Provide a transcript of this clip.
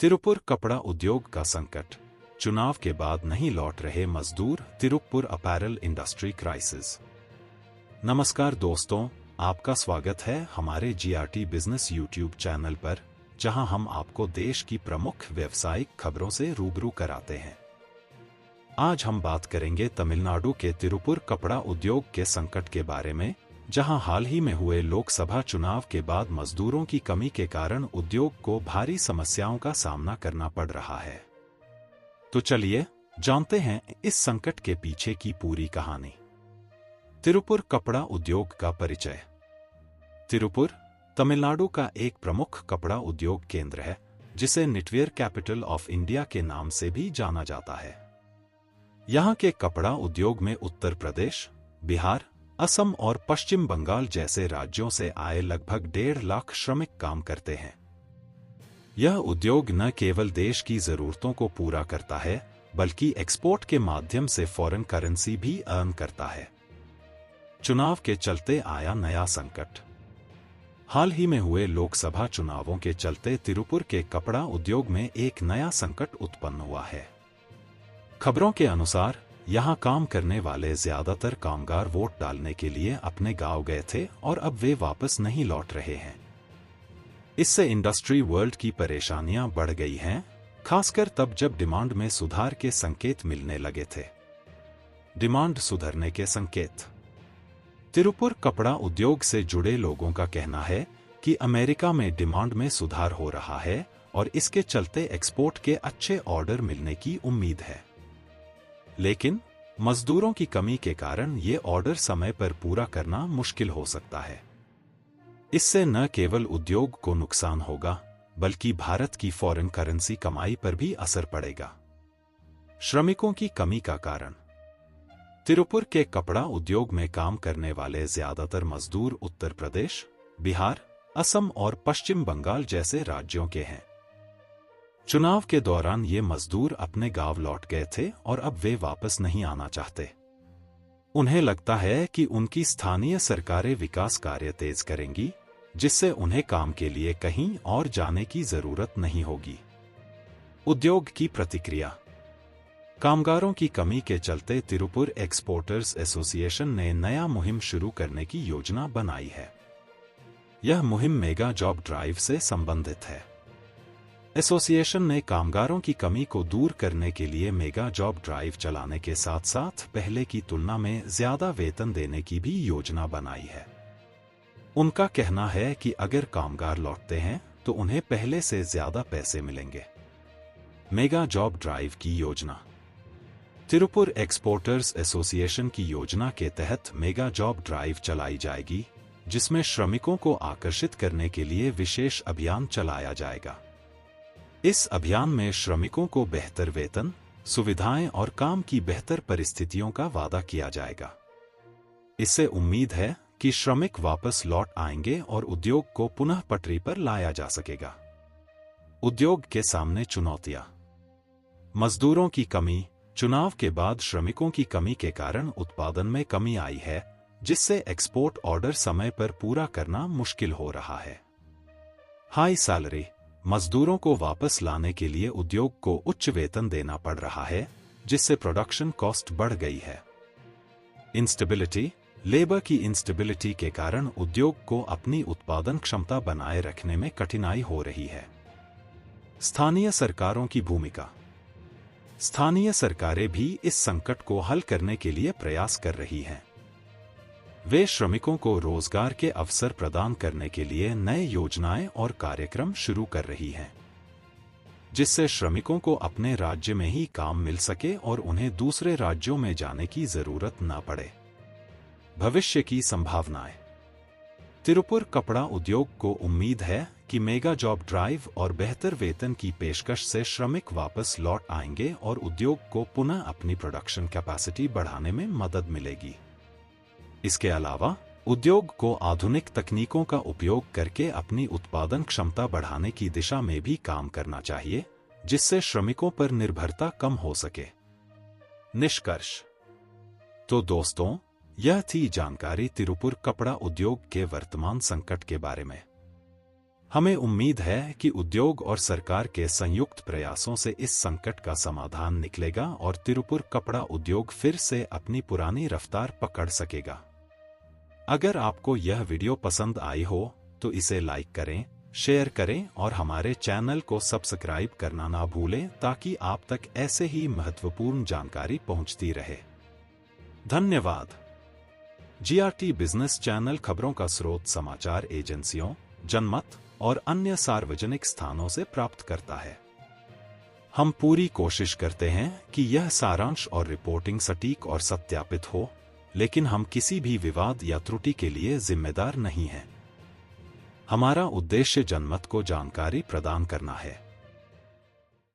तिरुपुर कपड़ा उद्योग का संकट, चुनाव के बाद नहीं लौट रहे मजदूर, तिरुपुर अपैरल इंडस्ट्री क्राइसिस। नमस्कार दोस्तों, आपका स्वागत है हमारे जीआरटी बिजनेस यूट्यूब चैनल पर, जहां हम आपको देश की प्रमुख व्यावसायिक खबरों से रूबरू कराते हैं। आज हम बात करेंगे तमिलनाडु के तिरुपुर कपड़ा उद्योग के संकट के बारे में, जहां हाल ही में हुए लोकसभा चुनाव के बाद मजदूरों की कमी के कारण उद्योग को भारी समस्याओं का सामना करना पड़ रहा है। तो चलिए जानते हैं इस संकट के पीछे की पूरी कहानी। तिरुपुर कपड़ा उद्योग का परिचय। तिरुपुर तमिलनाडु का एक प्रमुख कपड़ा उद्योग केंद्र है, जिसे निटवियर कैपिटल ऑफ इंडिया के नाम से भी जाना जाता है। यहाँ के कपड़ा उद्योग में उत्तर प्रदेश, बिहार, असम और पश्चिम बंगाल जैसे राज्यों से आए लगभग 1.5 लाख श्रमिक काम करते हैं। यह उद्योग न केवल देश की जरूरतों को पूरा करता है, बल्कि एक्सपोर्ट के माध्यम से फॉरेन करेंसी भी अर्न करता है। चुनाव के चलते आया नया संकट। हाल ही में हुए लोकसभा चुनावों के चलते तिरुपुर के कपड़ा उद्योग में एक नया संकट उत्पन्न हुआ है। खबरों के अनुसार यहां काम करने वाले ज्यादातर कामगार वोट डालने के लिए अपने गांव गए थे और अब वे वापस नहीं लौट रहे हैं। इससे इंडस्ट्री वर्ल्ड की परेशानियां बढ़ गई हैं, खासकर तब जब डिमांड में सुधार के संकेत मिलने लगे थे। डिमांड सुधरने के संकेत। तिरुपुर कपड़ा उद्योग से जुड़े लोगों का कहना है कि अमेरिका में डिमांड में सुधार हो रहा है और इसके चलते एक्सपोर्ट के अच्छे ऑर्डर मिलने की उम्मीद है। लेकिन मजदूरों की कमी के कारण ये ऑर्डर समय पर पूरा करना मुश्किल हो सकता है। इससे न केवल उद्योग को नुकसान होगा, बल्कि भारत की फॉरेन करेंसी कमाई पर भी असर पड़ेगा। श्रमिकों की कमी का कारण। तिरुपुर के कपड़ा उद्योग में काम करने वाले ज्यादातर मजदूर उत्तर प्रदेश, बिहार, असम और पश्चिम बंगाल जैसे राज्यों के हैं। चुनाव के दौरान ये मजदूर अपने गांव लौट गए थे और अब वे वापस नहीं आना चाहते। उन्हें लगता है कि उनकी स्थानीय सरकारें विकास कार्य तेज करेंगी, जिससे उन्हें काम के लिए कहीं और जाने की जरूरत नहीं होगी। उद्योग की प्रतिक्रिया। कामगारों की कमी के चलते तिरुपुर एक्सपोर्टर्स एसोसिएशन ने नया मुहिम शुरू करने की योजना बनाई है। यह मुहिम मेगा जॉब ड्राइव से संबंधित है। एसोसिएशन ने कामगारों की कमी को दूर करने के लिए मेगा जॉब ड्राइव चलाने के साथ साथ पहले की तुलना में ज्यादा वेतन देने की भी योजना बनाई है। उनका कहना है कि अगर कामगार लौटते हैं तो उन्हें पहले से ज्यादा पैसे मिलेंगे। मेगा जॉब ड्राइव की योजना। तिरुपुर एक्सपोर्टर्स एसोसिएशन की योजना के तहत मेगा जॉब ड्राइव चलाई जाएगी, जिसमें श्रमिकों को आकर्षित करने के लिए विशेष अभियान चलाया जाएगा। इस अभियान में श्रमिकों को बेहतर वेतन, सुविधाएं और काम की बेहतर परिस्थितियों का वादा किया जाएगा। इससे उम्मीद है कि श्रमिक वापस लौट आएंगे और उद्योग को पुनः पटरी पर लाया जा सकेगा। उद्योग के सामने चुनौतियां। मजदूरों की कमी। चुनाव के बाद श्रमिकों की कमी के कारण उत्पादन में कमी आई है, जिससे एक्सपोर्ट ऑर्डर समय पर पूरा करना मुश्किल हो रहा है। High salary. मजदूरों को वापस लाने के लिए उद्योग को उच्च वेतन देना पड़ रहा है, जिससे प्रोडक्शन कॉस्ट बढ़ गई है। इंस्टेबिलिटी। लेबर की इंस्टेबिलिटी के कारण उद्योग को अपनी उत्पादन क्षमता बनाए रखने में कठिनाई हो रही है। स्थानीय सरकारों की भूमिका। स्थानीय सरकारें भी इस संकट को हल करने के लिए प्रयास कर रही हैं। वे श्रमिकों को रोजगार के अवसर प्रदान करने के लिए नए योजनाएं और कार्यक्रम शुरू कर रही हैं, जिससे श्रमिकों को अपने राज्य में ही काम मिल सके और उन्हें दूसरे राज्यों में जाने की जरूरत न पड़े। भविष्य की संभावनाएं। तिरुपुर कपड़ा उद्योग को उम्मीद है कि मेगा जॉब ड्राइव और बेहतर वेतन की पेशकश से श्रमिक वापस लौट आएंगे और उद्योग को पुनः अपनी प्रोडक्शन कैपेसिटी बढ़ाने में मदद मिलेगी। इसके अलावा उद्योग को आधुनिक तकनीकों का उपयोग करके अपनी उत्पादन क्षमता बढ़ाने की दिशा में भी काम करना चाहिए, जिससे श्रमिकों पर निर्भरता कम हो सके। निष्कर्ष। तो दोस्तों, यह थी जानकारी तिरुपुर कपड़ा उद्योग के वर्तमान संकट के बारे में। हमें उम्मीद है कि उद्योग और सरकार के संयुक्त प्रयासों से इस संकट का समाधान निकलेगा और तिरुपुर कपड़ा उद्योग फिर से अपनी पुरानी रफ्तार पकड़ सकेगा। अगर आपको यह वीडियो पसंद आई हो तो इसे लाइक करें, शेयर करें और हमारे चैनल को सब्सक्राइब करना ना भूलें ताकि आप तक ऐसे ही महत्वपूर्ण जानकारी पहुंचती रहे। धन्यवाद। जीआरटी बिजनेस चैनल खबरों का स्रोत समाचार एजेंसियों, जनमत और अन्य सार्वजनिक स्थानों से प्राप्त करता है। हम पूरी कोशिश करते हैं कि यह सारांश और रिपोर्टिंग सटीक और सत्यापित हो, लेकिन हम किसी भी विवाद या त्रुटि के लिए जिम्मेदार नहीं हैं। हमारा उद्देश्य जनमत को जानकारी प्रदान करना है।